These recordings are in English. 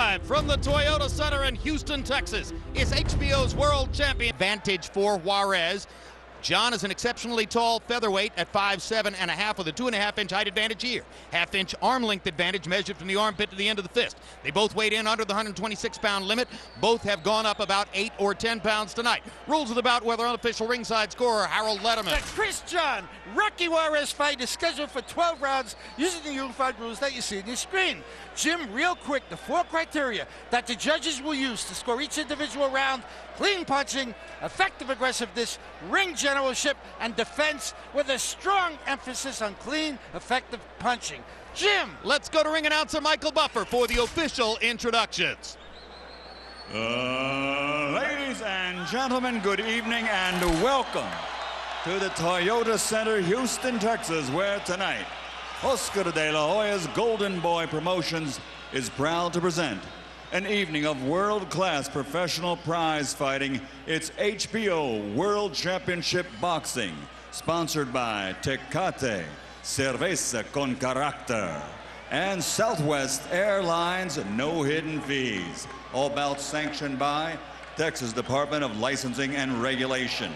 Live from the Toyota Center in Houston, Texas, is HBO's World Champion. Advantage for Juarez. John is an exceptionally tall featherweight at 5'7.5" with a 2.5-inch height advantage here. Half-inch arm length advantage measured from the armpit to the end of the fist. They both weighed in under the 126-pound limit. Both have gone up about 8 or 10 pounds tonight. Rules of the bout, whether unofficial ringside scorer Harold Letterman. The Chris John Rocky Juarez fight is scheduled for 12 rounds using the unified rules that you see on your screen. Jim, real quick, the 4 criteria that the judges will use to score each individual round: clean punching, effective aggressiveness, ring generalship, and defense, with a strong emphasis on clean, effective punching. Jim! Let's go to ring announcer Michael Buffer for the official introductions. Ladies and gentlemen, good evening and welcome to the Toyota Center, Houston, Texas, where tonight Oscar de la Hoya's Golden Boy Promotions is proud to present an evening of world-class professional prize fighting. It's HBO World Championship Boxing, sponsored by Tecate, Cerveza con Carácter, and Southwest Airlines, no hidden fees. All bouts sanctioned by Texas Department of Licensing and Regulation.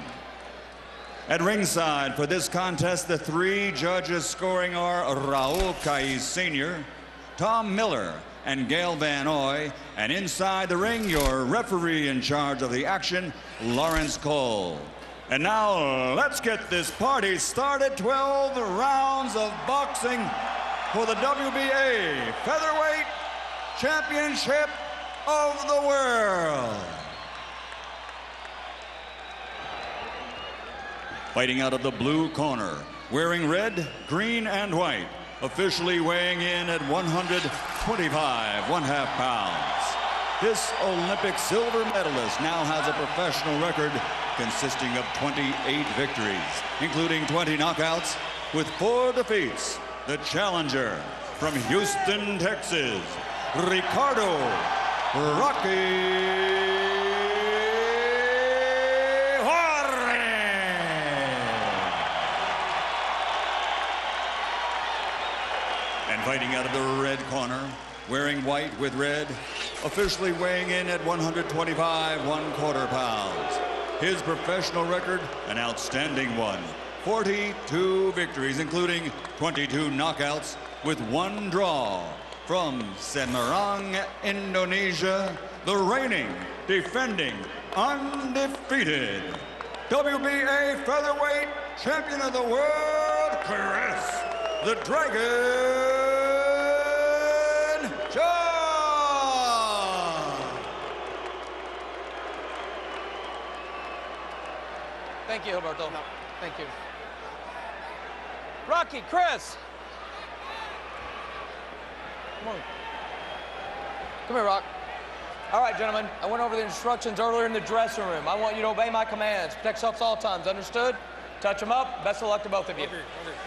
At ringside for this contest, the 3 judges scoring are Raul Caiz Sr., Tom Miller, and Gail Van Oy. And inside the ring, your referee in charge of the action, Lawrence Cole. And now, let's get this party started. 12 rounds of boxing for the WBA Featherweight Championship of the World. Fighting out of the blue corner, wearing red, green, and white, officially weighing in at 125.5 pounds. This Olympic silver medalist now has a professional record consisting of 28 victories, including 20 knockouts, with 4 defeats. The challenger from Houston, Texas, Ricardo Rocky fighting out of the red corner, wearing white with red, officially weighing in at 125.25 pounds. His professional record, an outstanding one. 42 victories, including 22 knockouts, with 1 draw. From Semarang, Indonesia, the reigning, defending, undefeated WBA Featherweight Champion of the World, Chris the Dragon John! Thank you, Gilberto. Thank you. Rocky, Chris. Come on. Come here, Rock. All right, gentlemen. I went over the instructions earlier in the dressing room. I want you to obey my commands. Protect yourselves all times. Understood? Touch them up. Best of luck to both of you.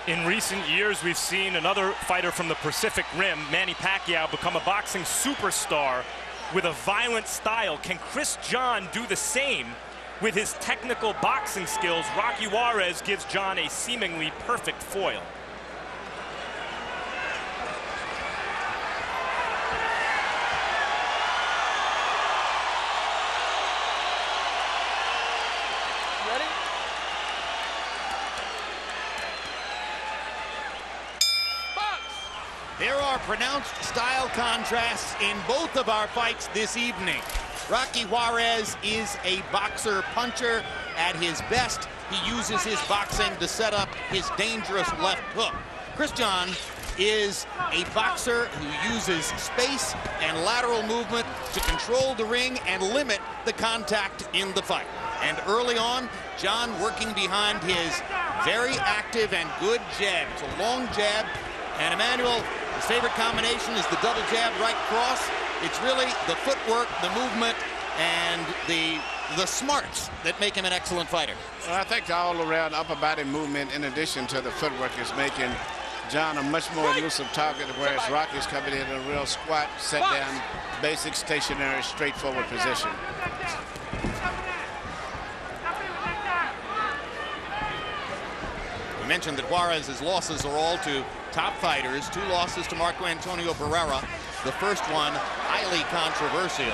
In recent years, we've seen another fighter from the Pacific Rim, Manny Pacquiao, become a boxing superstar with a violent style. Can Chris John do the same with his technical boxing skills? Rocky Juarez gives John a seemingly perfect foil. There are pronounced style contrasts in both of our fights this evening. Rocky Juarez is a boxer-puncher at his best. He uses his boxing to set up his dangerous left hook. Chris John is a boxer who uses space and lateral movement to control the ring and limit the contact in the fight. And early on, John working behind his very active and good jab. It's a long jab. And Emmanuel, his favorite combination is the double jab right cross. It's really the footwork, the movement, and the smarts that make him an excellent fighter. Well, I think the all-around upper body movement, in addition to the footwork, is making John a much more elusive target, whereas Rocky's coming in a real squat, set down, basic, stationary, straightforward position. We mentioned that Juarez's losses are all to top fighters. 2 losses to Marco Antonio Barrera The first one, highly controversial.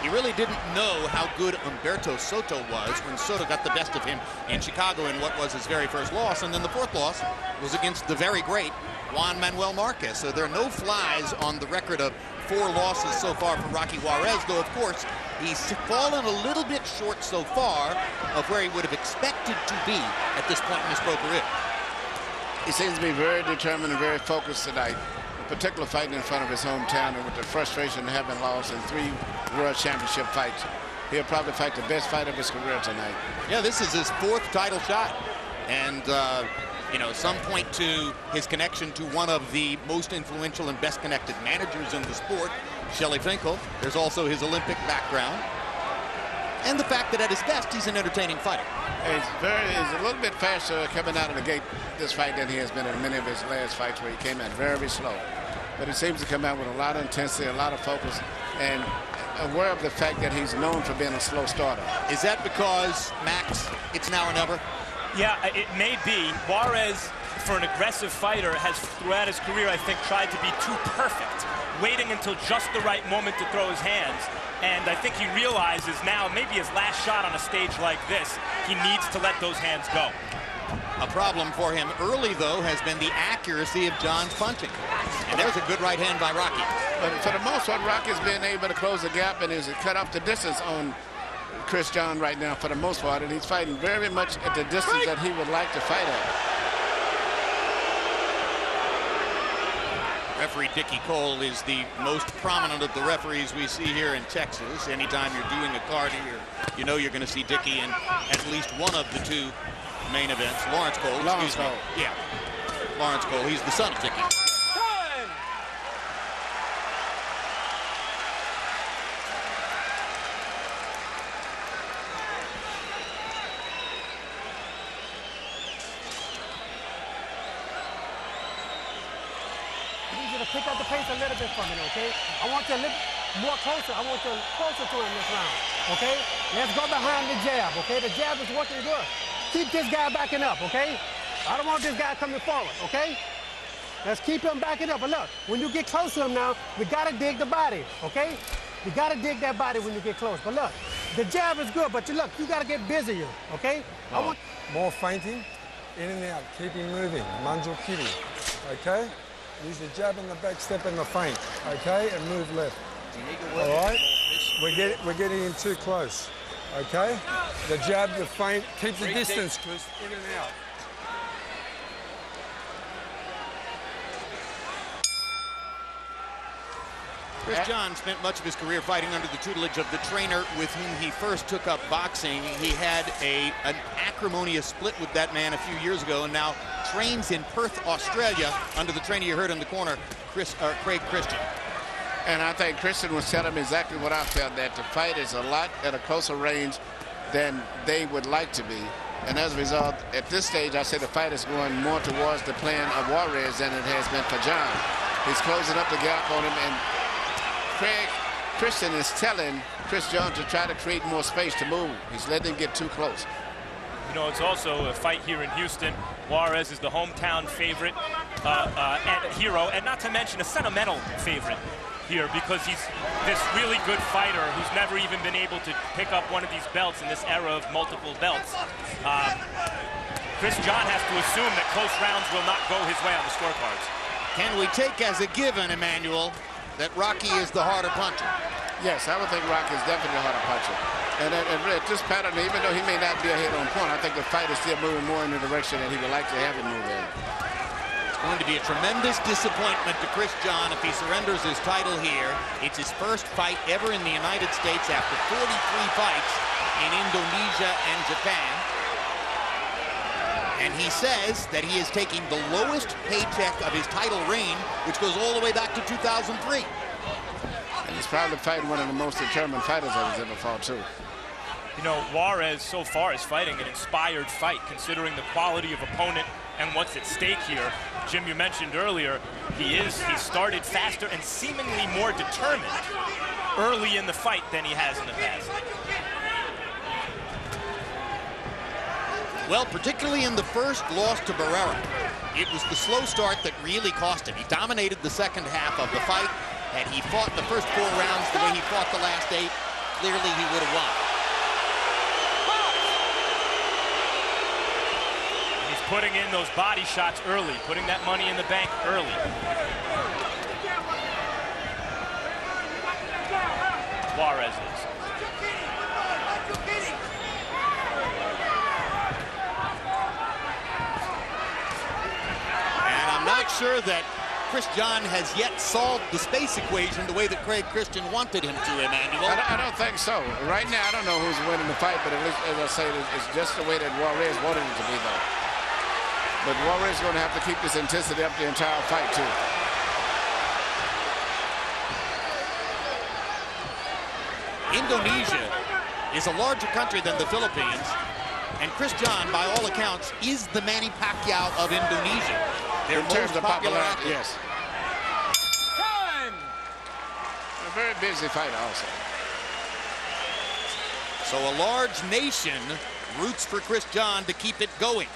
He really didn't know how good Humberto Soto was when Soto got the best of him in Chicago in what was his very first loss. And then the fourth loss was against the very great Juan Manuel Marquez. So there are no flies on the record of 4 losses so far for Rocky Juarez, though, of course, he's fallen a little bit short so far of where he would have expected to be at this point in his pro career. He seems to be very determined and very focused tonight, in particular fighting in front of his hometown, and with the frustration of having lost in 3 World Championship fights. He'll probably fight the best fight of his career tonight. Yeah, this is his 4th title shot. And, you know, some point to his connection to one of the most influential and best connected managers in the sport, Shelley Finkel. There's also his Olympic background. And the fact that at his best, he's an entertaining fighter. He's a little bit faster coming out of the gate this fight than he has been in many of his last fights, where he came out very slow. But he seems to come out with a lot of intensity, a lot of focus, and aware of the fact that he's known for being a slow starter. Is that because, Max, it's now or never? Yeah, it may be. Juarez, for an aggressive fighter, has throughout his career, I think, tried to be too perfect, waiting until just the right moment to throw his hands. And I think he realizes now, maybe his last shot on a stage like this, he needs to let those hands go. A problem for him early, though, has been the accuracy of John's punching. And there's a good right hand by Rocky. But for the most part, Rocky's been able to close the gap and is cut off the distance on Chris John right now for the most part, and he's fighting very much at the distance that he would like to fight at. Referee Dickie Cole is the most prominent of the referees we see here in Texas. Anytime you're doing a card here, you know you're going to see Dickie in at least one of the 2 main events. Lawrence Cole, Lawrence Cole. Yeah, Lawrence Cole. He's the son of Dickie. Pick up the pace a little bit for me, okay? I want you a little more closer. I want you closer to him this round, okay? Let's go behind the jab, okay? The jab is working good. Keep this guy backing up, okay? I don't want this guy coming forward, okay? Let's keep him backing up. But look, when you get close to him now, we got to dig the body, okay? You got to dig that body when you get close. But look, the jab is good, but look, you got to get busier, okay? I want more feinting, in and out, keep him moving, manjo kiri, okay? Use the jab and the back step and the feint, okay? And move left. All right? We're getting in too close, okay? The jab, the feint, keep the distance, Chris, in and out. Chris John spent much of his career fighting under the tutelage of the trainer with whom he first took up boxing. He had an acrimonious split with that man a few years ago, and now trains in Perth, Australia, under the trainer you heard in the corner, Craig Christian. And I think Christian was telling him exactly what I felt, that the fight is a lot at a closer range than they would like to be. And as a result, at this stage, I say the fight is going more towards the plan of Juarez than it has been for John. He's closing up the gap on him, and Craig Christian is telling Chris John to try to create more space to move. He's letting him get too close. You know, it's also a fight here in Houston. Juarez is the hometown favorite and hero, and not to mention a sentimental favorite here, because he's this really good fighter who's never even been able to pick up one of these belts in this era of multiple belts. Chris John has to assume that close rounds will not go his way on the scorecards. Can we take as a given, Emmanuel, that Rocky is the harder puncher? Yes, I would think Rocky is definitely a harder puncher. And at this pattern, even though he may not be a hit-on point, I think the fight is still moving more in the direction that he would like to have it move in. It's going to be a tremendous disappointment to Chris John if he surrenders his title here. It's his first fight ever in the United States after 43 fights in Indonesia and Japan. And he says that he is taking the lowest paycheck of his title reign, which goes all the way back to 2003. And he's probably fighting one of the most determined fighters that he's ever fought, too. You know, Juarez so far is fighting an inspired fight, considering the quality of opponent and what's at stake here. Jim, you mentioned earlier, he started faster and seemingly more determined early in the fight than he has in the past. Well, particularly in the first loss to Barrera, it was the slow start that really cost him. He dominated the second half of the fight, Had he fought the first 4 rounds the way he fought the last 8, clearly he would have won. He's putting in those body shots early, putting that money in the bank early. Juarez is. And I'm not sure that Chris John has yet solved the space equation the way that Craig Christian wanted him to, Emmanuel. I don't think so. Right now, I don't know who's winning the fight, but at least, as I say, it's just the way that Juarez wanted it to be, though. But Juarez is going to have to keep this intensity up the entire fight, too. Indonesia is a larger country than the Philippines, and Chris John, by all accounts, is the Manny Pacquiao of Indonesia. Their In terms most of popular popularity, athlete. yes. A very busy fighter, also. So a large nation roots for Chris John to keep it going.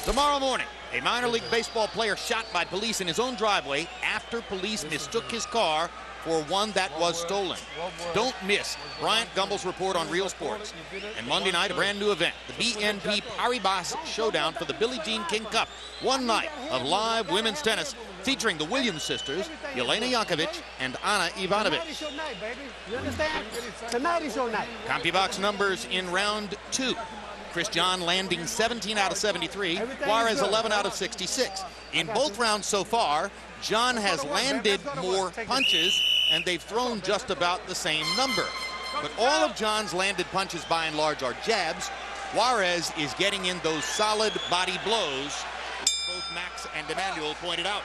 Tomorrow morning, a minor league baseball player shot by police in his own driveway after police mistook his car for one that was stolen. Don't miss Bryant Gumbel's report on Real Sports. And Monday night, a brand new event, the BNP Paribas Showdown for the Billie Jean King Cup. One night of live women's tennis featuring the Williams sisters, Jelena Jankovic and Ana Ivanovic. Tonight is your night, baby. You understand? Tonight is your night. CompuBox numbers in round 2. Chris John landing 17 out of 73, Juarez 11 out of 66. In both rounds so far, John has landed more punches, and they've thrown just about the same number. But all of John's landed punches, by and large, are jabs. Juarez is getting in those solid body blows, which both Max and Emmanuel pointed out.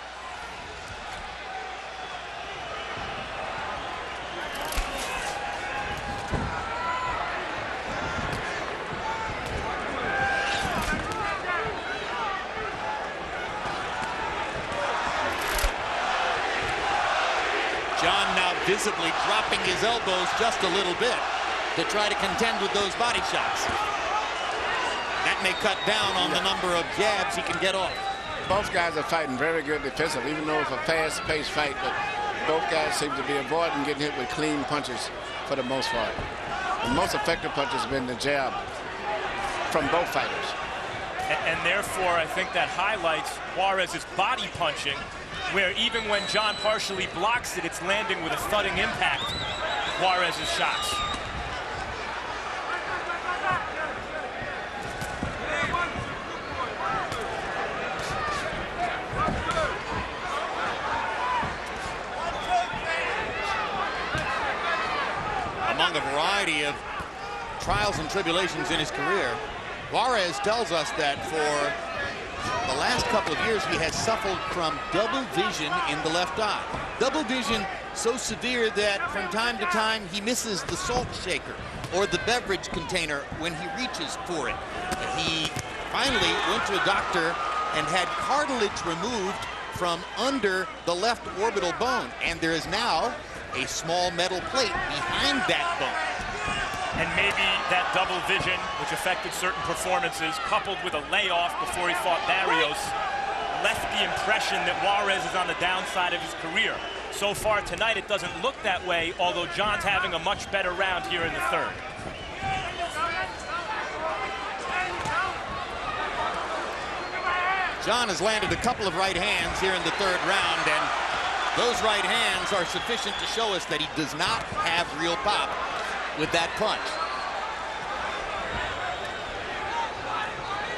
John now visibly dropping his elbows just a little bit to try to contend with those body shots. That may cut down on the number of jabs he can get off. Both guys are fighting very good defensive, even though it's a fast-paced fight, but both guys seem to be avoiding getting hit with clean punches for the most part. The most effective punch has been the jab from both fighters. And therefore, I think that highlights Juarez's body punching, where even when John partially blocks it, it's landing with a thudding impact, Juarez's shots. Among a variety of trials and tribulations in his career, Juarez tells us that for the last couple of years, he has suffered from double vision in the left eye. Double vision so severe that from time to time he misses the salt shaker or the beverage container when he reaches for it. He finally went to a doctor and had cartilage removed from under the left orbital bone, and there is now a small metal plate behind that bone. And maybe that double vision, which affected certain performances, coupled with a layoff before he fought Barrios, left the impression that Juarez is on the downside of his career. So far tonight, it doesn't look that way, although John's having a much better round here in the third. John has landed a couple of right hands here in the third round, and those right hands are sufficient to show us that he does not have real pop with that punch.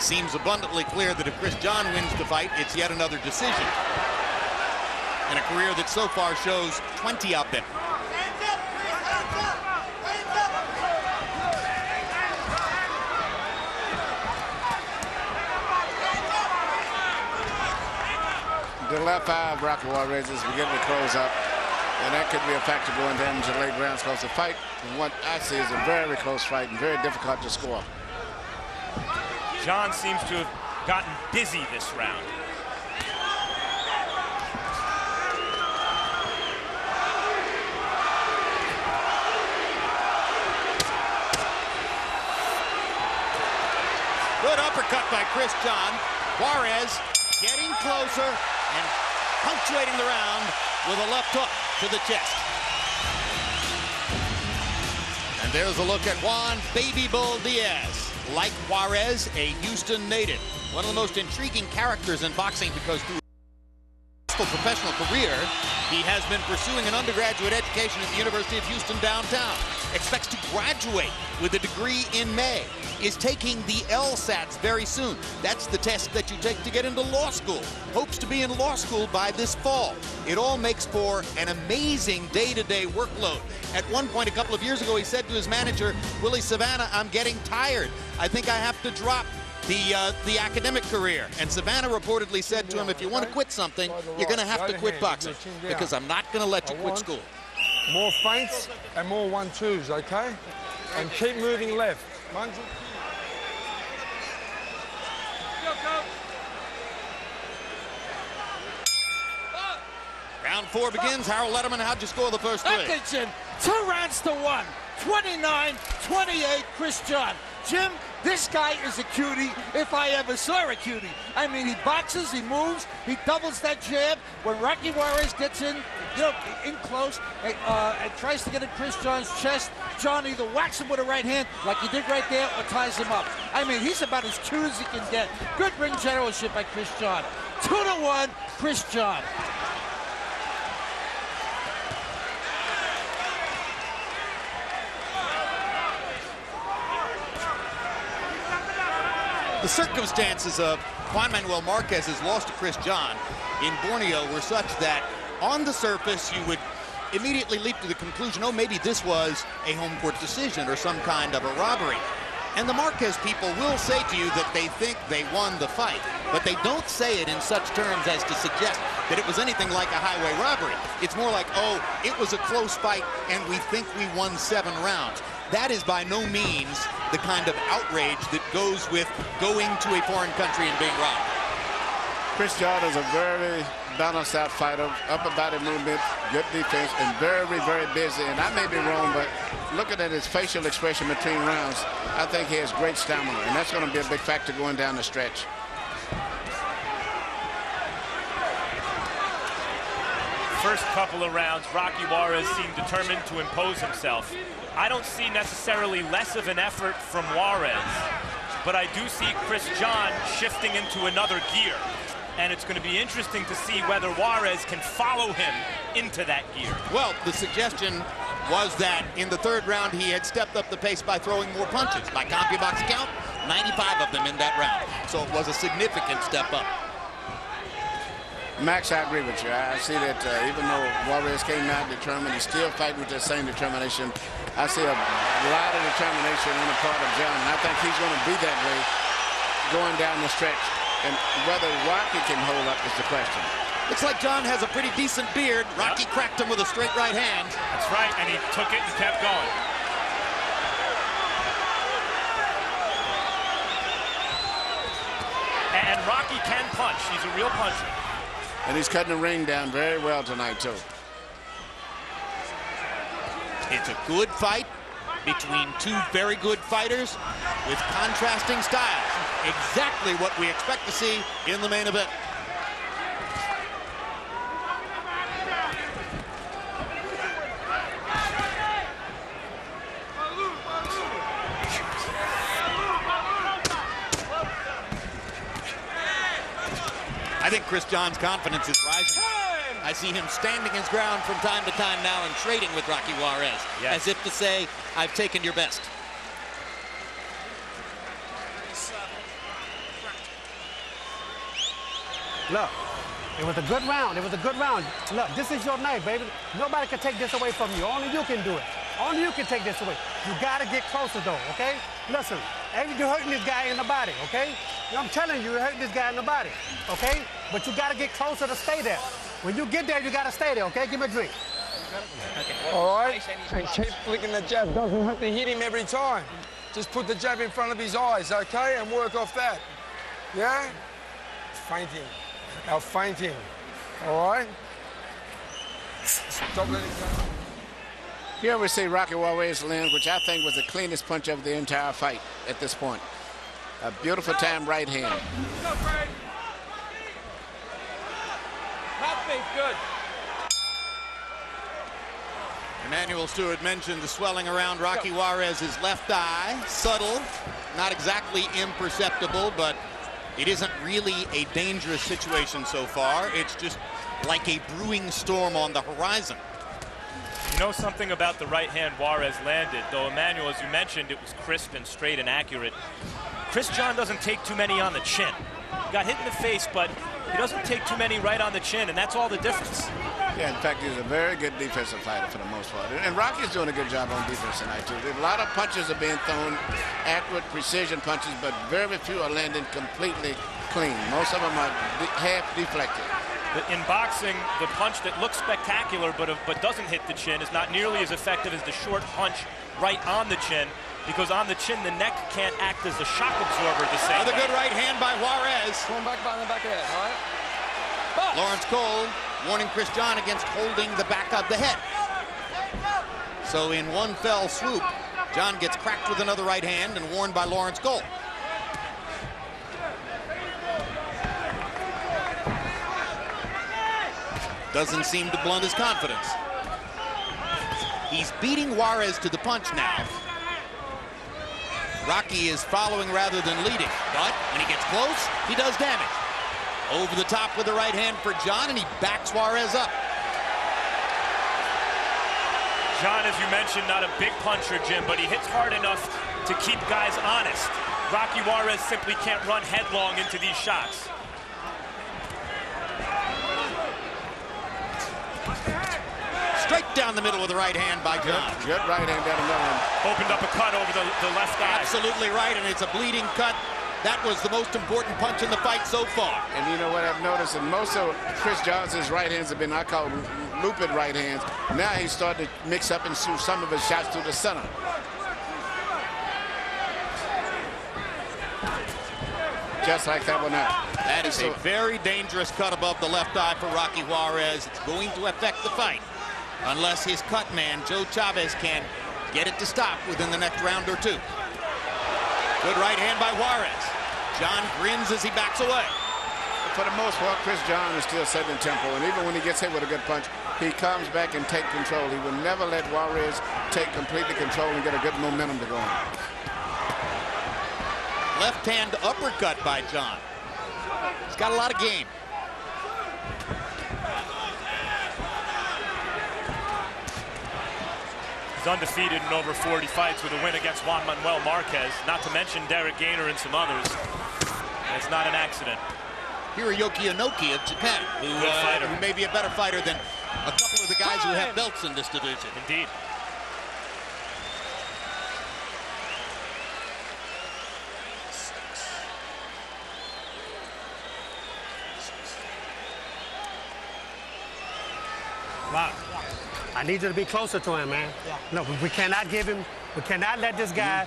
Seems abundantly clear that if Chris John wins the fight, it's yet another decision. In a career that so far shows 20 of them. The left eye of Rocky Juarez is beginning to close up, and that could be a factor going down into late rounds, because the fight, from what I see, is a very close fight and very difficult to score. John seems to have gotten busy this round. Good uppercut by Chris John. Juarez gets closer and punctuating the round with a left hook to the chest. And there's a look at Juan Baby Bull Diaz. Like Juarez, a Houston native. One of the most intriguing characters in boxing because through his professional career, he has been pursuing an undergraduate education at the University of Houston downtown. Expects to graduate with a degree in May. Is taking the LSATs very soon. That's the test that you take to get into law school. Hopes to be in law school by this fall. It all makes for an amazing day-to-day workload. At one point a couple of years ago, he said to his manager, Willie Savannah, I'm getting tired. I think I have to drop the academic career. And Savannah reportedly said to him, if you want to quit something, you're going to have to quit boxing because I'm not going to let you quit school. More feints and more 1-2s, okay? And keep moving left. Round 4 begins. Harold Letterman, how'd you score the first 3? Okay, Jim. 2 rounds to 1. 29-28, Chris John. Jim, this guy is a cutie if I ever saw a cutie. I mean, he boxes, he moves, he doubles that jab. When Rocky Juarez gets in, in close, and tries to get in Chris John's chest, John either whacks him with a right hand, like he did right there, or ties him up. I mean, he's about as cute as he can get. Good ring generalship by Chris John. 2-1, Chris John. The circumstances of Juan Manuel Marquez's loss to Chris John in Borneo were such that on the surface you would immediately leap to the conclusion, oh, maybe this was a home court decision or some kind of a robbery. And the Marquez people will say to you that they think they won the fight, but they don't say it in such terms as to suggest that it was anything like a highway robbery. It's more like, oh, it was a close fight and we think we won 7 rounds. That is by no means the kind of outrage that goes with going to a foreign country and being robbed. Chris John is a very balanced out fighter, upper body movement, good defense, and very, very busy. And I may be wrong, but looking at his facial expression between rounds, I think he has great stamina, and that's going to be a big factor going down the stretch. First couple of rounds, Rocky Juarez seemed determined to impose himself. I don't see necessarily less of an effort from Juarez, but I do see Chris John shifting into another gear. And it's going to be interesting to see whether Juarez can follow him into that gear. Well, the suggestion was that in the 3rd round he had stepped up the pace by throwing more punches. By CompuBox count, 95 of them in that round. So it was a significant step up. Max, I agree with you. I see that even though Juarez came out determined, he's still fighting with that same determination. I see a lot of determination on the part of John, and I think he's going to be that way going down the stretch. And whether Rocky can hold up is the question. Looks like John has a pretty decent beard. Rocky cracked him with a straight right hand. That's right, and he took it and kept going. And Rocky can punch. He's a real puncher. And he's cutting the ring down very well tonight, too. It's a good fight between 2 very good fighters with contrasting styles. Exactly what we expect to see in the main event. I think Chris John's confidence is rising. I see him standing his ground from time to time now and trading with Rocky Juarez, as if to say, I've taken your best. Look, it was a good round. It was a good round. Look, this is your night, baby. Nobody can take this away from you. Only you can do it. Only you can take this away. You got to get closer, though, okay? Listen, you're hurting this guy in the body, okay? I'm telling you, you're hurting this guy in the body, okay? But you got to get closer to stay there. When you get there, you got to stay there, okay? Give me a drink. All right? And keep flicking the jab. Doesn't have to hit him every time. Just put the jab in front of his eyes, okay? And work off that. Yeah? Fainting. Now fainting. All right? Stop letting go. Here we see Rocky Juarez land, which I think was the cleanest punch of the entire fight at this point. A beautiful time right hand. me. Good. Emmanuel Stewart mentioned the swelling around Rocky Juarez's left eye. Subtle, not exactly imperceptible, but it isn't really a dangerous situation so far. It's just like a brewing storm on the horizon. You know something about the right hand Juarez landed, though, Emmanuel, as you mentioned, it was crisp and straight and accurate. Chris John doesn't take too many on the chin. Got hit in the face, but he doesn't take too many right on the chin, and that's all the difference. Yeah, in fact, he's a very good defensive fighter for the most part. And Rocky's doing a good job on defense tonight, too. A lot of punches are being thrown, accurate, precision punches, but very few are landing completely clean. Most of them are half deflected. In boxing, the punch that looks spectacular but doesn't hit the chin is not nearly as effective as the short punch right on the chin, because on the chin, the neck can't act as a shock absorber the same way. Another good right hand by Juarez. Going back behind the back of the head, all right? Box. Lawrence Cole warning Chris John against holding the back of the head. So in one fell swoop, John gets cracked with another right hand and warned by Lawrence Cole. Doesn't seem to blunt his confidence. He's beating Juarez to the punch now. Rocky is following rather than leading, but when he gets close, he does damage. Over the top with the right hand for John, and he backs Juarez up. John, as you mentioned, not a big puncher, Jim, but he hits hard enough to keep guys honest. Rocky Juarez simply can't run headlong into these shots. Straight down the middle with the right hand by John. Good right hand down the middle. Opened up a cut over the left eye. Absolutely right, and it's a bleeding cut. That was the most important punch in the fight so far. And you know what I've noticed? And most of Chris Johnson's right hands have been, I call looped right hands. Now he's starting to mix up and shoot some of his shots to the center. Just like that one now. That is a very dangerous cut above the left eye for Rocky Juarez. It's going to affect the fight unless his cut man, Joe Chavez, can get it to stop within the next round or two. Good right hand by Juarez. John grins as he backs away. For the most part, Chris John is still setting tempo, and even when he gets hit with a good punch, he comes back and takes control. He will never let Juarez take completely control and get a good momentum to go on. Left hand uppercut by John. He's got a lot of game. He's undefeated in over 40 fights with a win against Juan Manuel Marquez, not to mention Derek Gainer and some others. And it's not an accident. Hiroyuki Inoki of Japan, who may be a better fighter than a couple of the guys who have belts in this division. Indeed. Wow. I need you to be closer to him, man. Yeah. No, we cannot give him, we cannot let this guy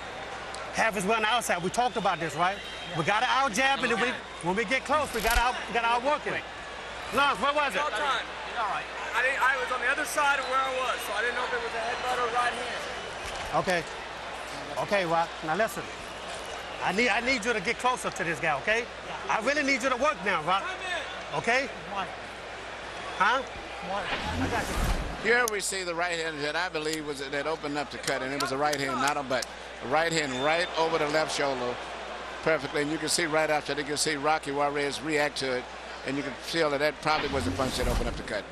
have his run outside. We talked about this, right? Yeah. We got to out jab, and when we get close, we got to outwork him. Lawrence, what was it? All time. All right. I was on the other side of where I was, so I didn't know if it was a headbutt or right hand. Okay. Okay, Rock. Now listen. I need you to get closer to this guy, okay? Yeah. I really need you to work now, Rock. Okay? Huh? I got you. Here we see the right hand that I believe was that opened up the cut, and it was a right hand, not a butt. A right hand right over the left shoulder perfectly, and you can see right after that, you can see Rocky Juarez react to it, and you can feel that that probably was the punch that opened up the cut.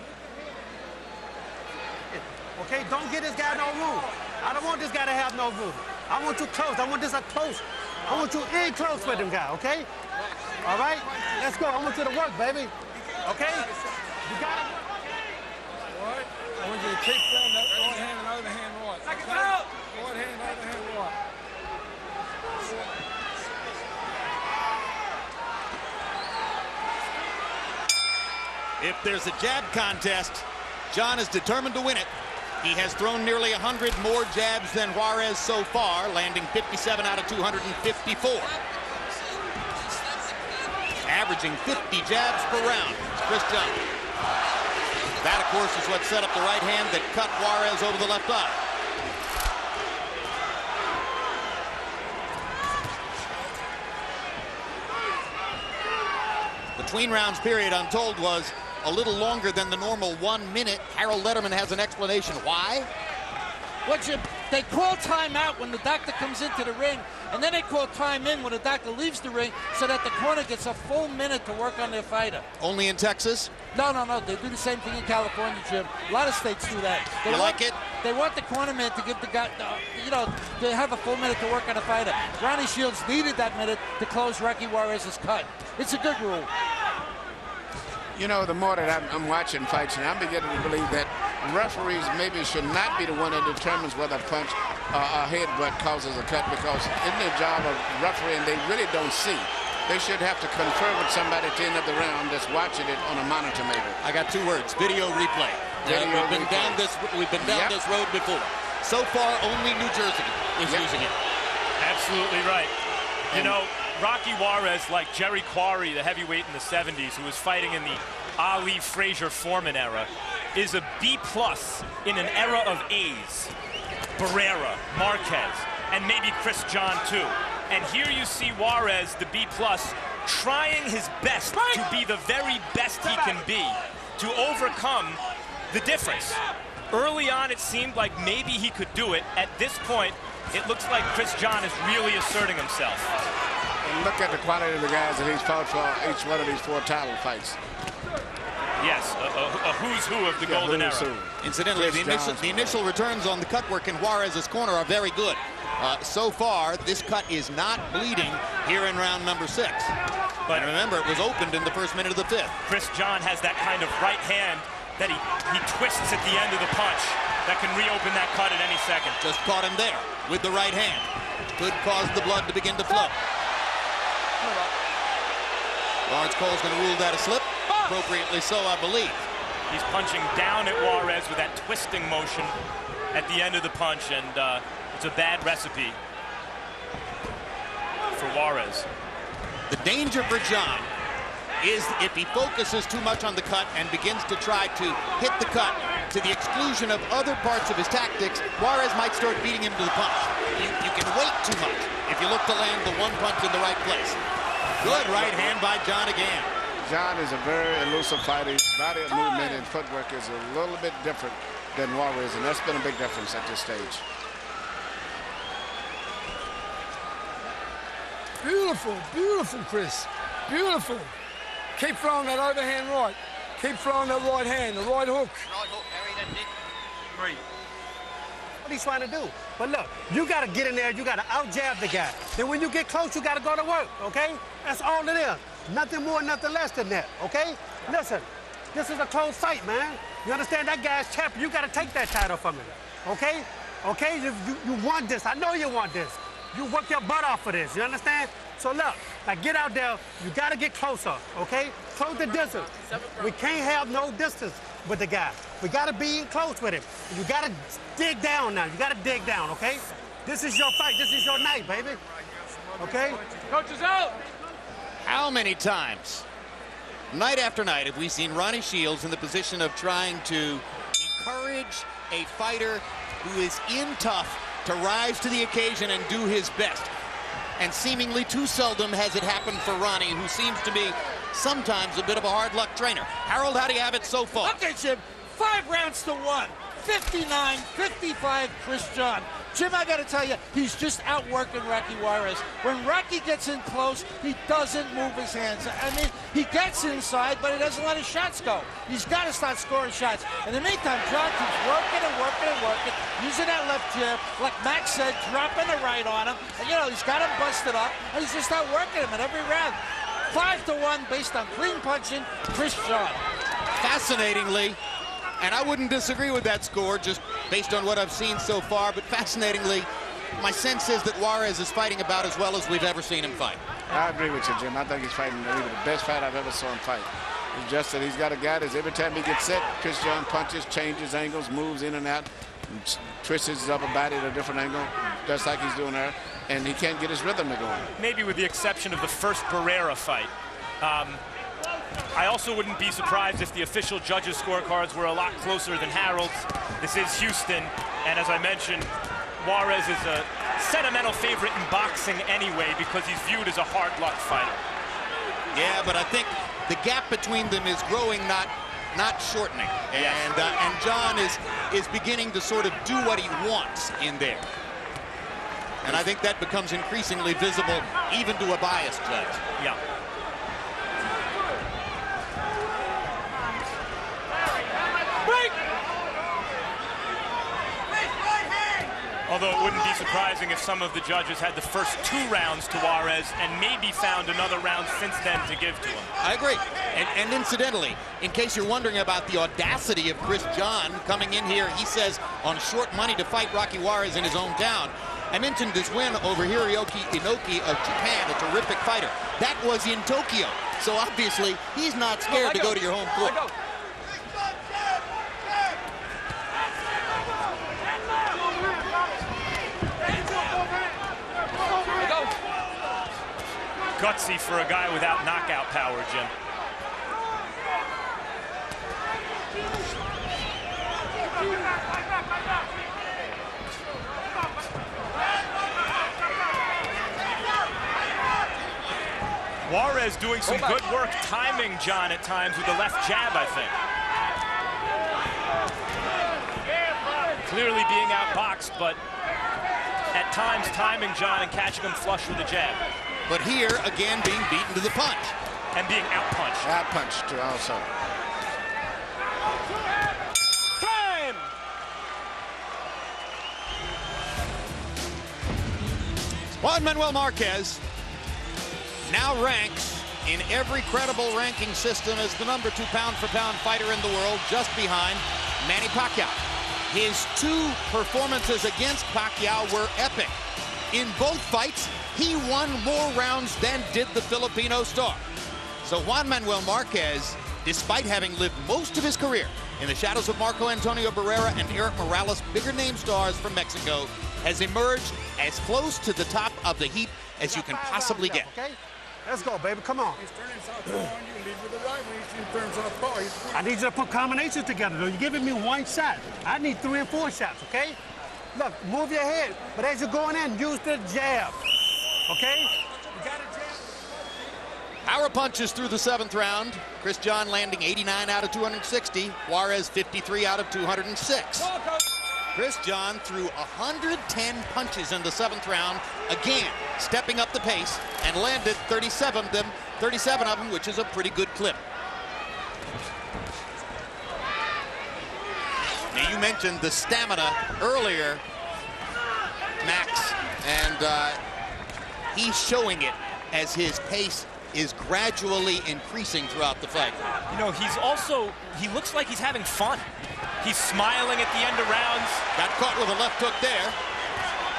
Okay, don't get this guy no room. I don't want this guy to have no room. I want you close. I want this up close. I want you in close with him, guy, okay? All right? Let's go. I want you to work, baby. Okay? You got it. All right? I want you to keep down that right hand and other hand right. Second out. Right hand, other hand right. If there's a jab contest, John is determined to win it. He has thrown nearly 100 more jabs than Juarez so far, landing 57 out of 254. Averaging 50 jabs per round. Chris John. That, of course, is what set up the right hand that cut Juarez over the left eye. Between rounds period, I'm told, was a little longer than the normal 1 minute. Harold Letterman has an explanation. Why? They call timeout when the doctor comes into the ring, and then they call time in when the doctor leaves the ring so that the corner gets a full minute to work on their fighter. Only in Texas? No. They do the same thing in California, Jim. A lot of states do that. You like it? They want the cornerman to give the guy, they have a full minute to work on a fighter. Ronnie Shields needed that minute to close Rocky Juarez's cut. It's a good rule. You know, the more that I'm watching fights, and I'm beginning to believe that referees maybe should not be the one that determines whether a punch or a headbutt causes a cut, because in their job of refereeing, they really don't see. They should have to confer with somebody at the end of the round that's watching it on a monitor maybe. I got 2 words: video replay. We've been down this road before. So far, only New Jersey is using it. Absolutely right. You know, Rocky Juarez, like Jerry Quarry, the heavyweight in the 70s, who was fighting in the Ali, Frazier, Foreman era, is a B+ in an era of A's. Barrera, Marquez, and maybe Chris John too. And here you see Juarez, the B+, trying his best to be the very best he can be to overcome the difference. Early on, it seemed like maybe he could do it. At this point, it looks like Chris John is really asserting himself. And look at the quality of the guys that he's fought for each one of these 4 title fights. Yes, a who's who of the golden era. Incidentally, the initial returns on the cut work in Juarez's corner are very good. So far, this cut is not bleeding here in round number 6. But remember, it was opened in the first minute of the 5th. Chris John has that kind of right hand that he twists at the end of the punch that can reopen that cut at any second. Just caught him there with the right hand. Could cause the blood to begin to flow. Lawrence Cole's going to rule that a slip. Appropriately so, I believe. He's punching down at Juarez with that twisting motion at the end of the punch, and it's a bad recipe for Juarez. The danger for John is if he focuses too much on the cut and begins to try to hit the cut to the exclusion of other parts of his tactics, Juarez might start beating him to the punch. You can wait too much if you look to land the one punch in the right place. Good right hand by John again. John is a very elusive fighter. His body movement and footwork is a little bit different than Juarez, and that's been a big difference at this stage. Beautiful, beautiful, Chris. Beautiful. Keep throwing that overhand right. Keep throwing that right hand, the right hook. Right hook, Harry, that did. Great. What he's trying to do. But look, you got to get in there, you got to out-jab the guy. Then when you get close, you got to go to work, okay? That's all it is. Nothing more, nothing less than that, okay? Listen, this is a close fight, man. You understand? That guy's champion. You got to take that title from him, okay? Okay, you want this. I know you want this. You work your butt off for this, you understand? So look, now get out there. You got to get closer, okay? Close the distance. We can't have no distance with the guy. We got to be in close with him. You got to dig down now. You got to dig down, okay? This is your fight. This is your night, baby. Okay? Coach is out. How many times, night after night, have we seen Ronnie Shields in the position of trying to encourage a fighter who is in tough to rise to the occasion and do his best? And seemingly too seldom has it happened for Ronnie, who seems to be sometimes a bit of a hard luck trainer. Harold, how do you have it so far? Okay, Jim, 5 rounds to 1. 59-55, Chris John. Jim, I got to tell you, he's just outworking Rocky Juarez. When Rocky gets in close, he doesn't move his hands. I mean, he gets inside, but he doesn't let his shots go. He's got to start scoring shots. In the meantime, John keeps working and working and working, using that left jab, like Max said, dropping the right on him. And, you know, he's got him busted up, and he's just outworking him in every round. 5 to 1 based on clean punching, Chris John. Fascinatingly, and I wouldn't disagree with that score just based on what I've seen so far, but fascinatingly, my sense is that Juarez is fighting about as well as we've ever seen him fight. I agree with you, Jim. I think he's fighting maybe the best fight I've ever saw him fight. It's just that he's got a guy that every time he gets set, Chris John punches, changes angles, moves in and out, and twists his upper body at a different angle, just like he's doing there, and he can't get his rhythm to go on. Maybe with the exception of the first Barrera fight. I also wouldn't be surprised if the official judges' scorecards were a lot closer than Harold's. This is Houston, and as I mentioned, Juarez is a sentimental favorite in boxing anyway because he's viewed as a hard luck fighter. Yeah, but I think the gap between them is growing, not not shortening. And John is beginning to sort of do what he wants in there. And I think that becomes increasingly visible even to a biased judge. Yeah. Although it wouldn't be surprising if some of the judges had the first 2 rounds to Juarez and maybe found another round since then to give to him. I agree. And incidentally, in case you're wondering about the audacity of Chris John coming in here, he says on short money to fight Rocky Juarez in his own town. I mentioned his win over Hiroki Inoki of Japan, a terrific fighter. That was in Tokyo. So obviously, he's not scared to go to your home court. Gutsy for a guy without knockout power, Jim. Juarez doing some good work timing John at times with the left jab, I think. Clearly being outboxed, but at times timing John and catching him flush with the jab. But here, again, being beaten to the punch. And being outpunched. Outpunched, too, also. Time! Juan Manuel Marquez now ranks in every credible ranking system as the #2 pound-for-pound fighter in the world, just behind Manny Pacquiao. His 2 performances against Pacquiao were epic. In both fights, he won more rounds than did the Filipino star. So Juan Manuel Marquez, despite having lived most of his career in the shadows of Marco Antonio Barrera and Eric Morales, bigger name stars from Mexico, has emerged as close to the top of the heap as you can possibly get. Okay? Let's go, baby. Come on. He's turning southpaw on you. Lead with the right when he turns southpaw. I need you to put combinations together, though. You're giving me 1 shot. I need 3 and 4 shots, okay? Look, move your head, but as you're going in, use the jab, okay? You got a jab? Power punches through the 7th round. Chris John landing 89 out of 260. Juarez 53 out of 206. Chris John threw 110 punches in the 7th round, again stepping up the pace, and landed 37 of them, which is a pretty good clip. Now, you mentioned the stamina earlier, Max, and he's showing it as his pace is gradually increasing throughout the fight. You know, he looks like he's having fun. He's smiling at the end of rounds. Got caught with a left hook there.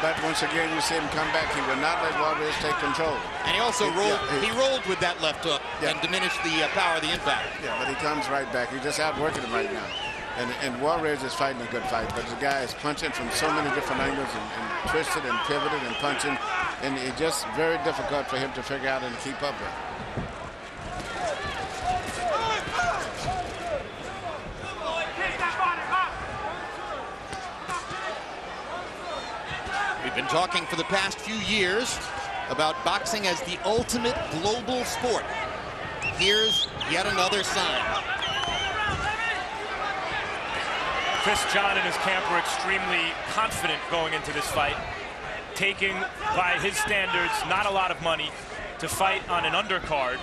But once again, you see him come back. He will not let Juarez take control. And he also rolled with that left hook and diminished the power of the impact. Yeah, but he comes right back. He's just outworking him right now. And Juarez is fighting a good fight, but the guy is punching from so many different angles and twisted and pivoted and punching, and it's just very difficult for him to figure out and keep up with. We've been talking for the past few years about boxing as the ultimate global sport. Here's yet another sign. Chris John and his camp were extremely confident going into this fight, taking, by his standards, not a lot of money to fight on an undercard,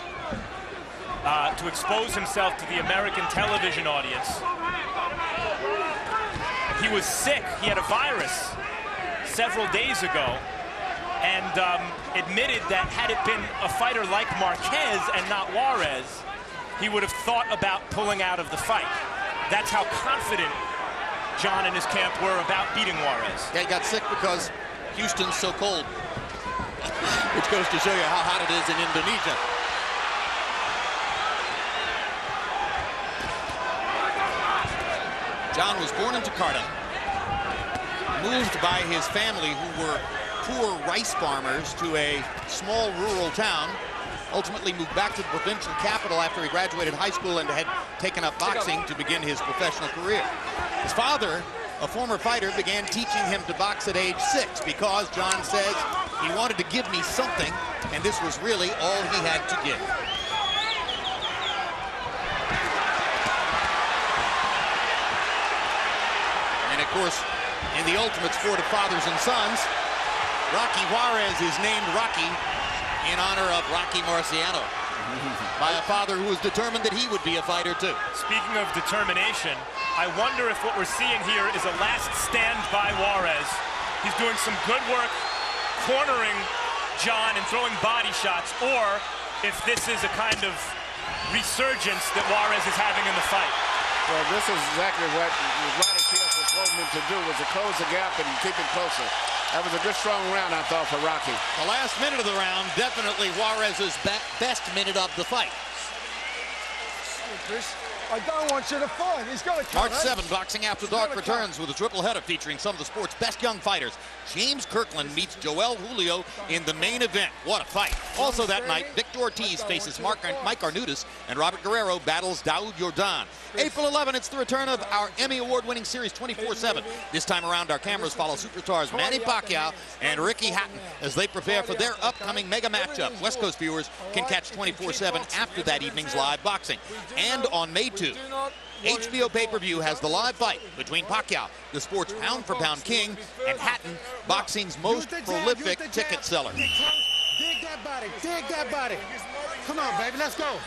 to expose himself to the American television audience. He was sick. He had a virus several days ago, and admitted that had it been a fighter like Marquez and not Juarez, he would have thought about pulling out of the fight. That's how confident John and his camp were about beating Juarez. Yeah, he got sick because Houston's so cold, which goes to show you how hot it is in Indonesia. John was born in Jakarta, moved by his family, who were poor rice farmers, to a small rural town. Ultimately moved back to the provincial capital after he graduated high school and had taken up boxing to begin his professional career. His father, a former fighter, began teaching him to box at age 6 because, John says, he wanted to give me something, and this was really all he had to give. course, in the ultimate sport of fathers and sons, Rocky Juarez is named Rocky in honor of Rocky Marciano by a father who was determined that he would be a fighter too. Speaking of determination, I wonder if what we're seeing here is a last stand by Juarez. He's doing some good work cornering John and throwing body shots, or if this is a kind of resurgence that Juarez is having in the fight. Well, this is exactly what Roddy Shields was wanting to do, was to close the gap and keep it closer. That was a good, strong round, I thought, for Rocky. The last minute of the round, definitely Juarez's best minute of the fight. Chris, I don't want you to fight. He's got to come. March 7, Boxing After Dark returns with a triple header featuring some of the sport's best young fighters. James Kirkland meets Joel Julio in the main event. What a fight. Also that night, Victor Ortiz faces Mike Arnudis, and Robert Guerrero battles Daoud Yordan. April 11, it's the return of our Emmy Award-winning series 24/7. This time around, our cameras follow superstars Manny Pacquiao and Ricky Hatton as they prepare for their upcoming mega matchup. West Coast viewers can catch 24/7 after that evening's live boxing. And on May 2, HBO pay-per-view has the live fight between Pacquiao, the sport's pound-for-pound king, and Hatton, boxing's most prolific ticket seller. Dig that body. Dig that body. Come on, baby. Let's go.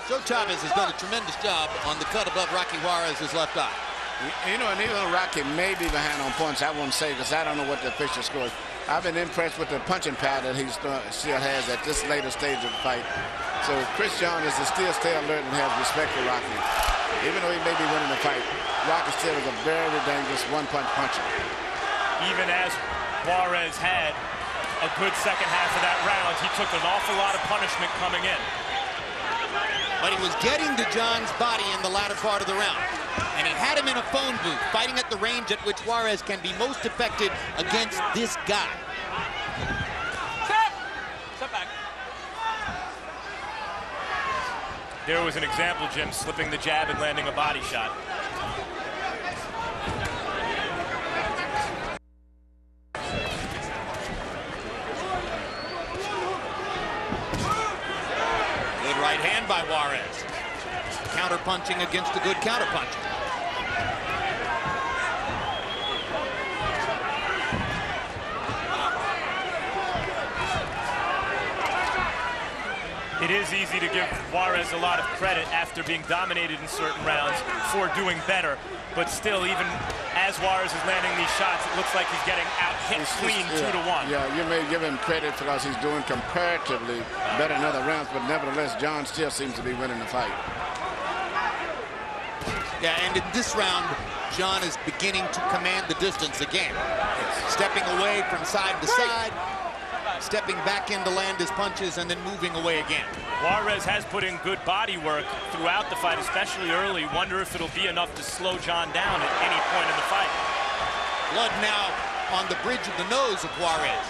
Joe Chavez has done a tremendous job on the cut above Rocky Juarez's left eye. You know, and even though Rocky may be behind on points, I won't say, because I don't know what the official scores. I've been impressed with the punching power that he still has at this later stage of the fight. So Chris John is to still stay alert and have respect for Rocky. Even though he may be winning the fight, Rocky still is a very dangerous one-punch puncher. Even as Juarez had a good second half of that round, he took an awful lot of punishment coming in. But he was getting to John's body in the latter part of the round. And he had him in a phone booth, fighting at the range at which Juarez can be most effective against this guy. Step back. There was an example, Jim, slipping the jab and landing a body shot. Good right hand by Juarez. Counter-punching against a good counter-puncher. It is easy to give Juarez a lot of credit after being dominated in certain rounds for doing better. But still, even as Juarez is landing these shots, it looks like he's getting out-hit clean 2-1. Yeah, you may give him credit because he's doing comparatively better in other rounds, but nevertheless, John still seems to be winning the fight. Yeah, and in this round, John is beginning to command the distance again. Stepping away from side to side, stepping back in to land his punches, and then moving away again. Juarez has put in good body work throughout the fight, especially early. Wonder if it'll be enough to slow John down at any point in the fight. Blood now on the bridge of the nose of Juarez.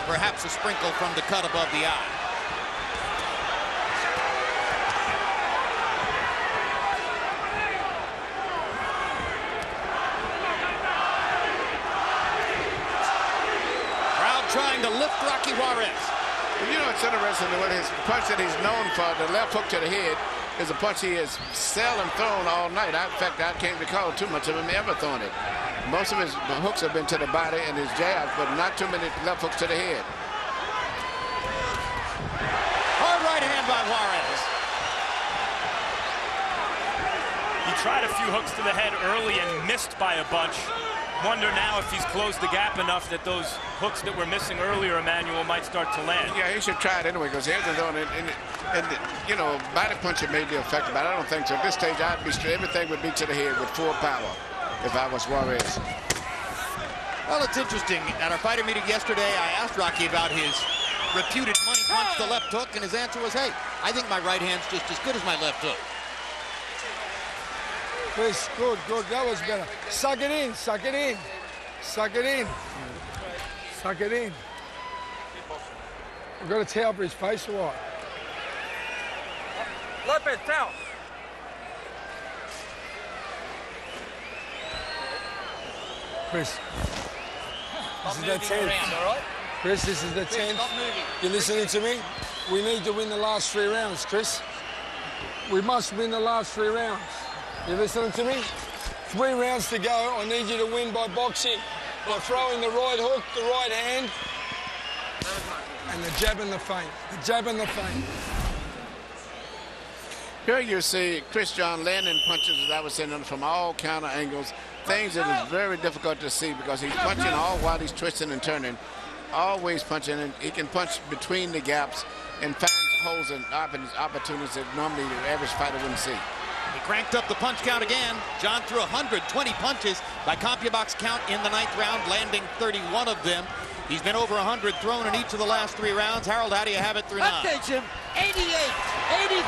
Perhaps a sprinkle from the cut above the eye. Trying to lift Rocky Juarez. You know, it's interesting that his punch that he's known for, the left hook to the head, is a punch he has seldom thrown all night. In fact, I can't recall too much of him ever throwing it. Most of his hooks have been to the body and his jabs, but not too many left hooks to the head. Hard right hand by Juarez. He tried a few hooks to the head early and missed by a bunch. Wonder now if he's closed the gap enough that those hooks that were missing earlier, Emmanuel, might start to land. Yeah, he should try it anyway, because here's the zone, and you know, body punching may be effective, but I don't think so. At this stage, I'd be straight. Everything would be to the head with full power if I was Juarez. Well, it's interesting. At our fighter meeting yesterday, I asked Rocky about his reputed money punch, the left hook, and his answer was, hey, I think my right hand's just as good as my left hook. Chris, good, good. That was better. Suck it in, suck it in. Suck it in. Suck it in. We've got a towel for his face or what? Lopez, towel. Chris. This is that Hand, all right? Chris, this is the 10th. You listening to me? We need to win the last 3 rounds, Chris. We must win the last 3 rounds. You listening to me? 3 rounds to go. I need you to win by boxing, by throwing the right hook, the right hand, and the jab and the feint. The jab and the feint. Here you see Chris John landing punches, as I was saying, from all counter angles. Things that is very difficult to see because he's punching all while he's twisting and turning. Always punching, and he can punch between the gaps and find holes and opportunities that normally the average fighter wouldn't see. He cranked up the punch count again. John threw 120 punches by CompuBox count in the 9th round, landing 31 of them. He's been over 100 thrown in each of the last 3 rounds. Harold, how do you have it through 9? Okay, Jim. 88, 83,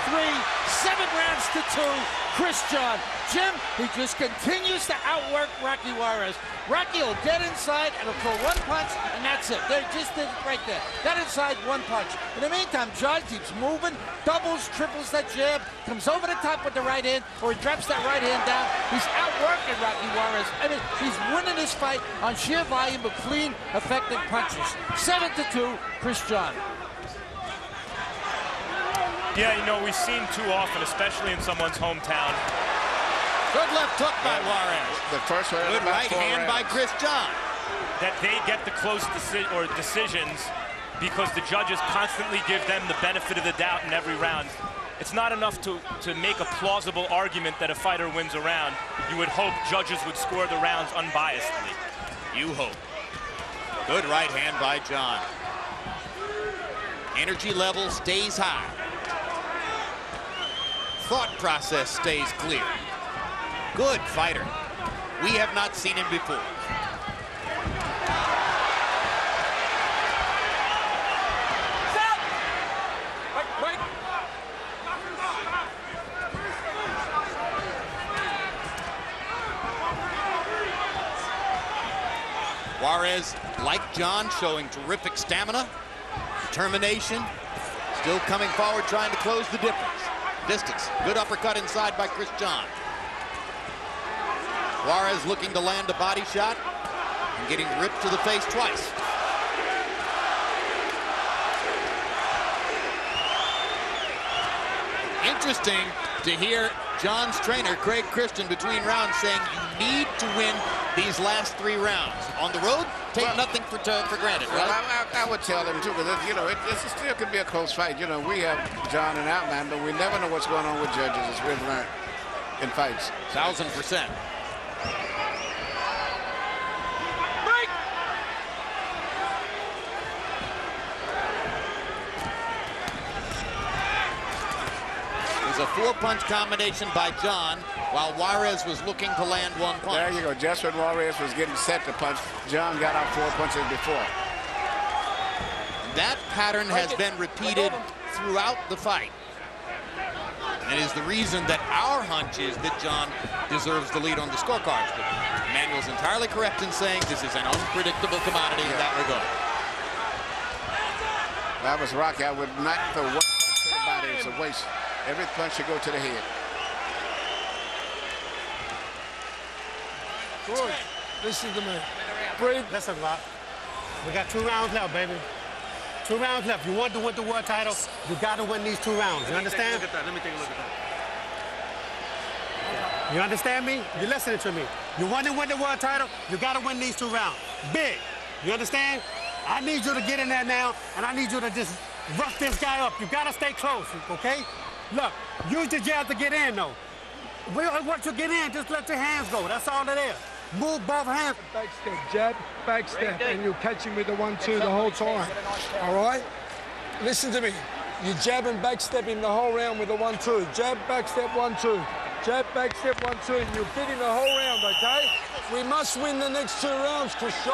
7 rounds to 2. Chris John. Jim, he just continues to outwork Rocky Juarez. Rocky will get inside and he'll throw 1 punch, and that's it. They just did it right there. Got inside, 1 punch. In the meantime, John keeps moving, doubles, triples that jab, comes over the top with the right hand, or he drops that right hand down. He's outworking Rocky Juarez. I mean, he's winning this fight on sheer volume of clean, effective punches. 7-2, Chris John. Yeah, you know, we've seen too often, especially in someone's hometown. Good left hook by Juarez. The first round. Good right hand by Chris John. That they get the close decisions because the judges constantly give them the benefit of the doubt in every round. It's not enough to make a plausible argument that a fighter wins a round. You would hope judges would score the rounds unbiasedly. You hope. Good right hand by John. Energy level stays high. Thought process stays clear. Good fighter. We have not seen him before. Stop! Wait. Juarez, like John, showing terrific stamina, determination, still coming forward, trying to close the distance. Good uppercut inside by Chris John. Juarez looking to land a body shot and getting ripped to the face twice. Interesting to hear John's trainer, Craig Christian, between rounds saying you need to win these last 3 rounds. On the road, take nothing for granted, right? Well, I would tell them too, because you know it still could be a close fight. You know, we have John and Outman, but we never know what's going on with judges, as we've learned in fights. 1000%. A 4-punch combination by John, while Juarez was looking to land 1 punch. There you go. Just when Juarez was getting set to punch, John got out 4 punches before. That pattern has been repeated throughout the fight. And is the reason that our hunch is that John deserves the lead on the scorecards. But Emmanuel's entirely correct in saying this is an unpredictable commodity in that regard. That was Rocky. I would not throw 1 punch to the body. It's a waste. Every punch should go to the head. Good. Listen to me. Breathe. Listen, Rock. We got 2 rounds left, baby. 2 rounds left. You want to win the world title, you got to win these 2 rounds. You understand? Let me take a look at that. You understand me? You're listening to me. You want to win the world title, you got to win these 2 rounds. Big. You understand? I need you to get in there now, and I need you to just rough this guy up. You got to stay close, okay? Look, use the jab to get in, though. Once you get in, just let your hands go. That's all it is. Move both hands. Back step, jab, back step, and you'll catch him with the 1-2 the whole time. All right? Listen to me. You jab and back step him the whole round with the 1-2. Jab, back step, 1-2. Jab, back step, 1-2. And you'll beat him the whole round, okay? We must win the next 2 rounds, Christian.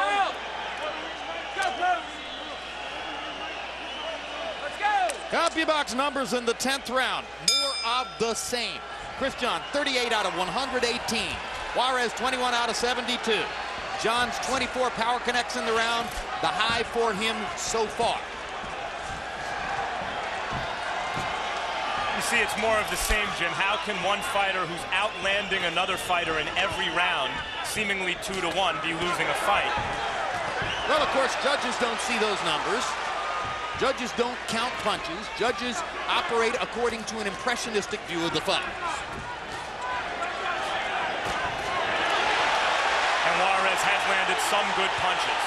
CompuBox numbers in the 10th round. More of the same. Chris John, 38 out of 118. Juarez, 21 out of 72. John's 24 power connects in the round, the high for him so far. You see, it's more of the same, Jim. How can one fighter who's outlanding another fighter in every round, seemingly 2-1, be losing a fight? Well, of course, judges don't see those numbers. Judges don't count punches. Judges operate according to an impressionistic view of the fight. And Juarez has landed some good punches.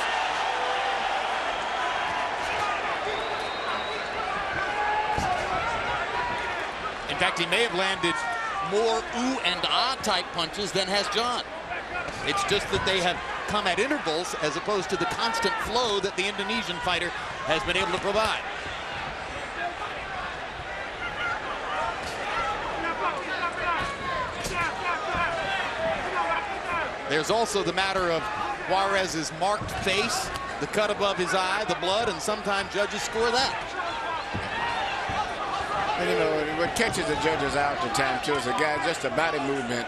In fact, he may have landed more ooh and ah type punches than has John. It's just that they have come at intervals as opposed to the constant flow that the Indonesian fighter has been able to provide. There's also the matter of Juarez's marked face, the cut above his eye, the blood, and sometimes judges score that. And, you know, what catches the judges out at the time, too, is a guy, just a body movement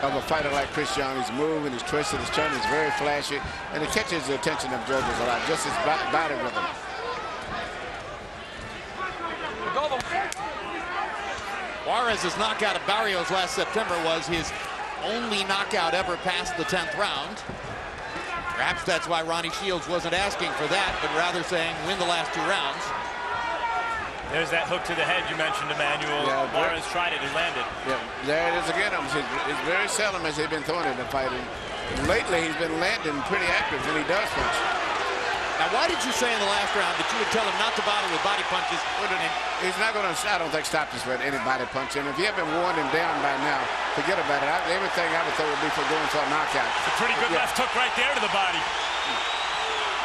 of a fighter like Chris John. He's moving, he's twisting, he's turning, he's very flashy, and it catches the attention of judges a lot, just his body rhythm. Juarez's knockout of Barrios last September was his only knockout ever past the 10th round. Perhaps that's why Ronnie Shields wasn't asking for that, but rather saying win the last 2 rounds. There's that hook to the head you mentioned, Emmanuel. Yeah, Juarez tried it and landed. Yeah, there it is again. It's very seldom as they've been throwing it in the fight. And lately, he's been landing pretty active when he does punch. Now, why did you say in the last round that you would tell him not to bother with body punches? He's not going to, I don't think, stop this with any body punch. And if you haven't worn him down by now, forget about it. Everything I would throw would be for going for a knockout. It's a pretty good left hook right there to the body.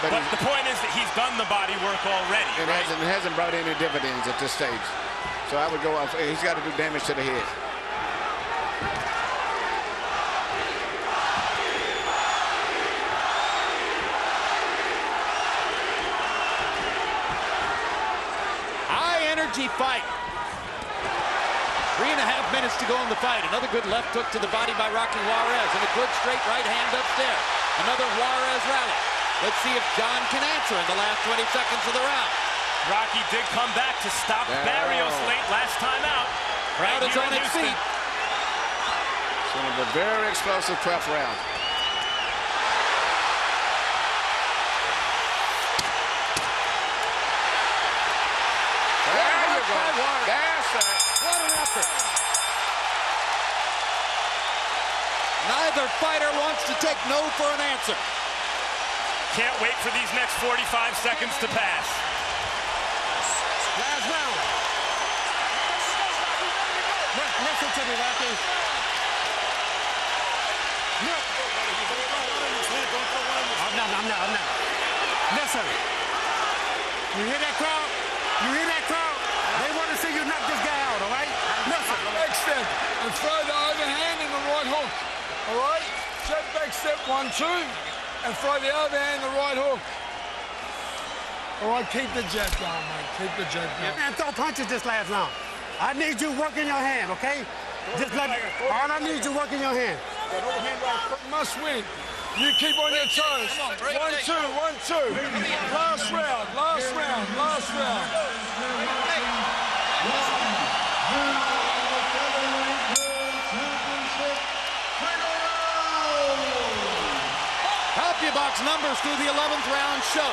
But the point is that he's done the body work already. It hasn't brought any dividends at this stage. So I would go off. He's got to do damage to the head. High energy fight. 3.5 minutes to go in the fight. Another good left hook to the body by Rocky Juarez, and a good straight right hand upstairs. Another Juarez rally. Let's see if John can answer in the last 20 seconds of the round. Rocky did come back to stop Barrios late last time out. Crowd is on its feet. It's one of the very explosive 12th round. There you go. That's right. What an effort. Neither fighter wants to take no for an answer. Can't wait for these next 45 seconds to pass. Last round. Listen to me, Rocky. Look. I'm not. Listen. You hear that crowd? You hear that crowd? They want to see you knock this guy out, all right? Listen. Back step and throw the overhand and the right hook. All right? Jab back step 1, 2. And throw the overhand, the right hook. All right, keep the jab going, mate. Keep the jab going. And throw punches this last round. I need you working your hand, okay? Just let all I need you working your hand. Must win. You keep on your toes. 1, 2, 1, 2. Last round. Box numbers through the 11th round show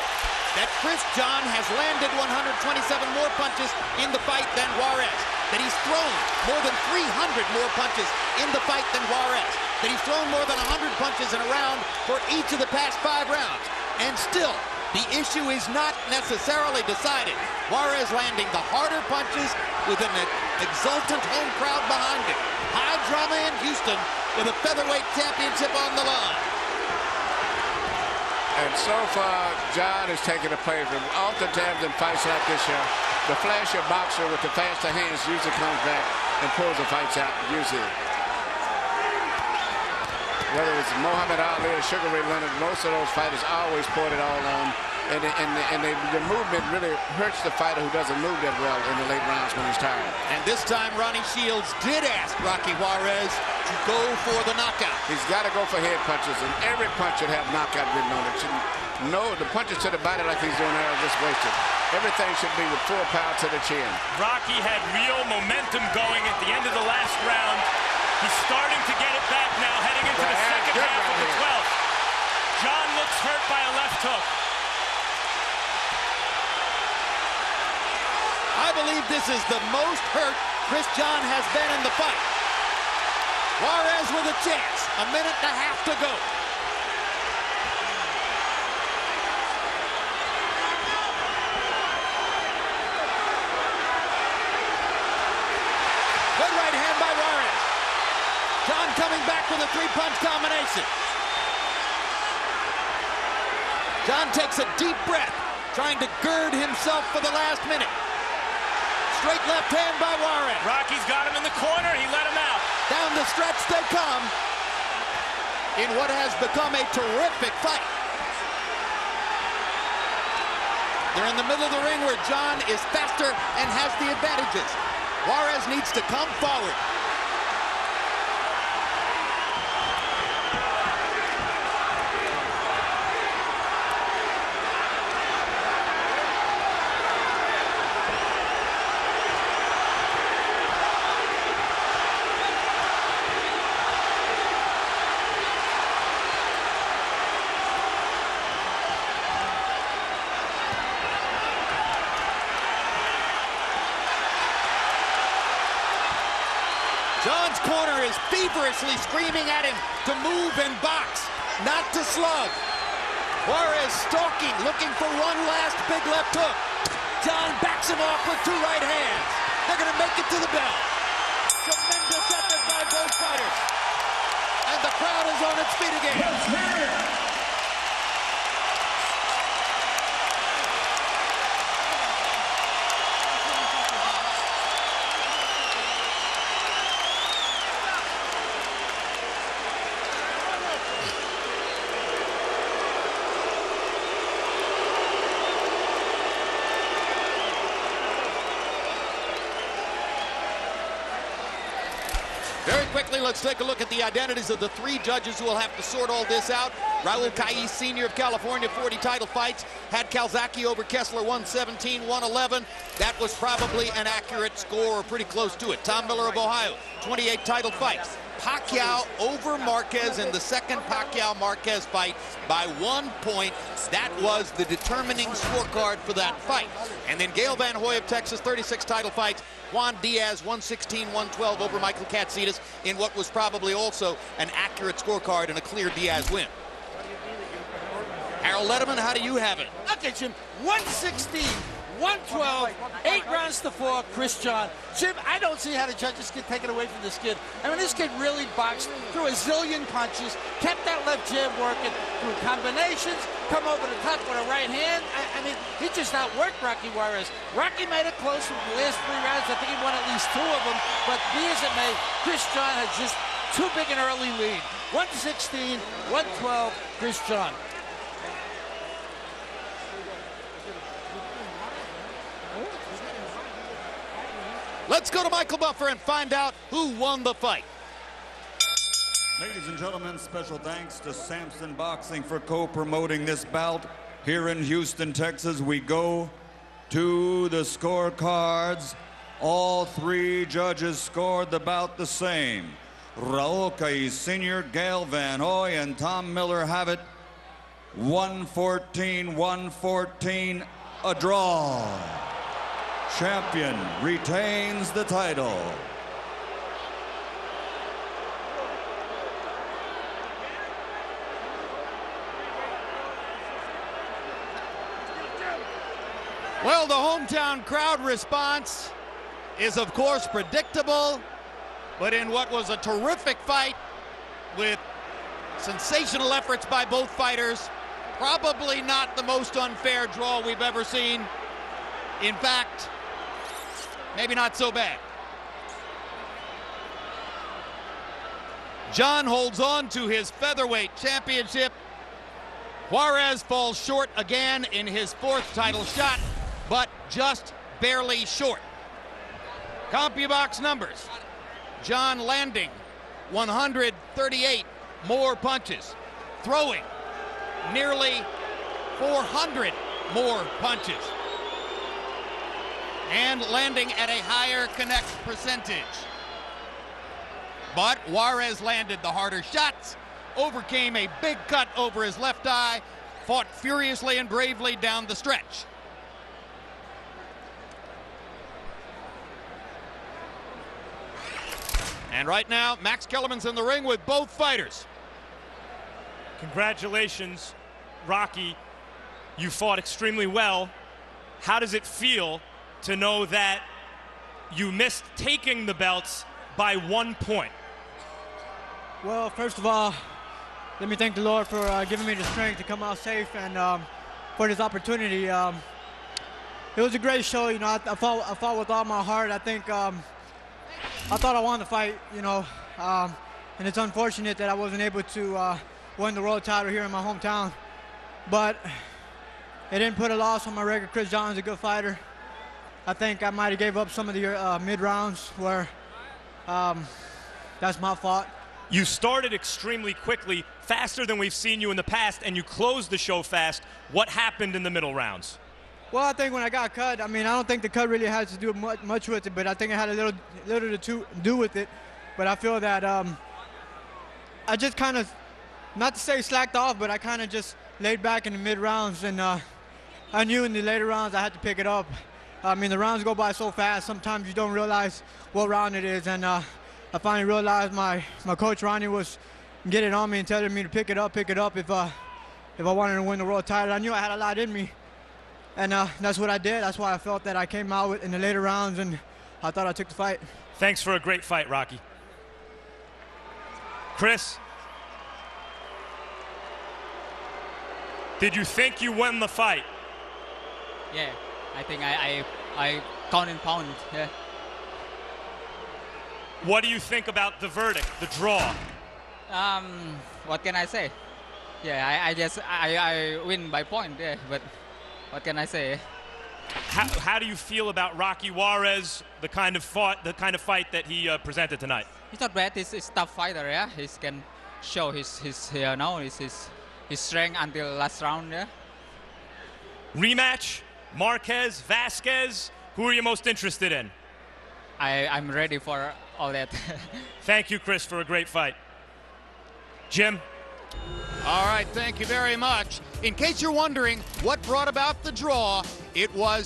that Chris John has landed 127 more punches in the fight than Juarez, that he's thrown more than 300 more punches in the fight than Juarez, that he's thrown more than 100 punches in a round for each of the past 5 rounds. And still, the issue is not necessarily decided. Juarez landing the harder punches with an exultant home crowd behind him. High drama in Houston with a featherweight championship on the line. And so far, John has taken a play from oftentimes in fights like this here. The flashier boxer with the faster hands usually comes back and pulls the fights out, usually. Whether it's Muhammad Ali or Sugar Ray Leonard, most of those fighters always poured it all on. And the movement really hurts the fighter who doesn't move that well in the late rounds when he's tired. And this time, Ronnie Shields did ask Rocky Juarez to go for the knockout. He's got to go for head punches, and every punch should have knockout written on it. No, the punches to the body like he's doing there are just wasted. Everything should be with full power to the chin. Rocky had real momentum going at the end of the last round. He's starting to get it back now, heading into the second half of the 12th. John looks hurt by a left hook. I believe this is the most hurt Chris John has been in the fight. Juarez with a chance. A minute and a half to go. Good right hand by Juarez. John coming back with a three-punch combination. John takes a deep breath, trying to gird himself for the last minute. Straight left hand by Juarez. Rocky's got him in the corner. He let him out. Down the stretch they come in what has become a terrific fight. They're in the middle of the ring where John is faster and has the advantages. Juarez needs to come forward. John's corner is feverishly screaming at him to move and box, not to slug. Juarez stalking, looking for one last big left hook. John backs him off with two right hands. They're going to make it to the bell. Tremendous effort by both fighters. And the crowd is on its feet again. Very quickly, let's take a look at the identities of the three judges who will have to sort all this out. Raul Caiz, Sr. of California, 40 title fights. Had Calzaghe over Kessler, 117, 111. That was probably an accurate score or pretty close to it. Tom Miller of Ohio, 28 title fights. Pacquiao over Marquez in the second Pacquiao-Marquez fight by 1 point. That was the determining scorecard for that fight. And then Gail Van Hoy of Texas, 36 title fights. Juan Diaz, 116, 112 over Michael Katsidis in what was probably also an accurate scorecard and a clear Diaz win. Harold Letterman, how do you have it? Okay, Jim, 116, 112, 8 rounds to 4, Chris John. Jim, I don't see how the judges can take it away from this kid. I mean, this kid really boxed through a zillion punches, kept that left jab working, through combinations, come over the top with a right hand. I mean, he just outworked Rocky Juarez. Rocky made it close in the last 3 rounds. I think he won at least 2 of them. But be as it may, Chris John has just too big an early lead. 116, 112, Chris John. Let's go to Michael Buffer and find out who won the fight. Ladies and gentlemen, special thanks to Samson Boxing for co-promoting this bout. Here in Houston, Texas, we go to the scorecards. All 3 judges scored the bout the same. Raul Caiz Sr., Gail Van Hoy, and Tom Miller have it 114, 114, a draw. Champion retains the title. Well, the hometown crowd response is, of course, predictable, but in what was a terrific fight with sensational efforts by both fighters, probably not the most unfair draw we've ever seen. In fact, maybe not so bad. John holds on to his featherweight championship. Juarez falls short again in his 4th title shot, but just barely short. CompuBox numbers. John landing 138 more punches. Throwing nearly 400 more punches. And landing at a higher connect percentage. But Juarez landed the harder shots, overcame a big cut over his left eye, fought furiously and bravely down the stretch. And right now, Max Kellerman's in the ring with both fighters. Congratulations, Rocky. You fought extremely well. How does it feel to know that you missed taking the belts by 1 point? Well, first of all, let me thank the Lord for giving me the strength to come out safe and for this opportunity. It was a great show. You know, I fought with all my heart. I think I thought I won the fight, you know, and it's unfortunate that I wasn't able to win the world title here in my hometown. But it didn't put a loss on my record. Chris John's a good fighter. I think I might have gave up some of the mid-rounds where that's my fault. You started extremely quickly, faster than we've seen you in the past, and you closed the show fast. What happened in the middle rounds? Well, I think when I got cut, I mean, I don't think the cut really has to do much with it, but I think it had a little to do with it. But I feel that I just kind of, not to say slacked off, but I kind of just laid back in the mid-rounds, and I knew in the later rounds I had to pick it up. I mean, the rounds go by so fast, sometimes you don't realize what round it is, and I finally realized my coach, Ronnie, was getting on me and telling me to pick it up if I wanted to win the world title. I knew I had a lot in me. And that's what I did. That's why I felt that I came out in the later rounds, and I thought I took the fight. Thanks for a great fight, Rocky. Chris, did you think you won the fight? Yeah, I think I count in pound. Yeah. What do you think about the verdict, the draw? What can I say? Yeah, I guess I win by point. Yeah, but. What can I say? How do you feel about Rocky Juarez, the kind of fight that he presented tonight? He's not bad. He's a tough fighter. Yeah, he can show his strength until last round. Yeah. Rematch, Marquez, Vasquez. Who are you most interested in? I'm ready for all that. Thank you, Chris, for a great fight. Jim. All right, thank you very much. In case you're wondering what brought about the draw, it was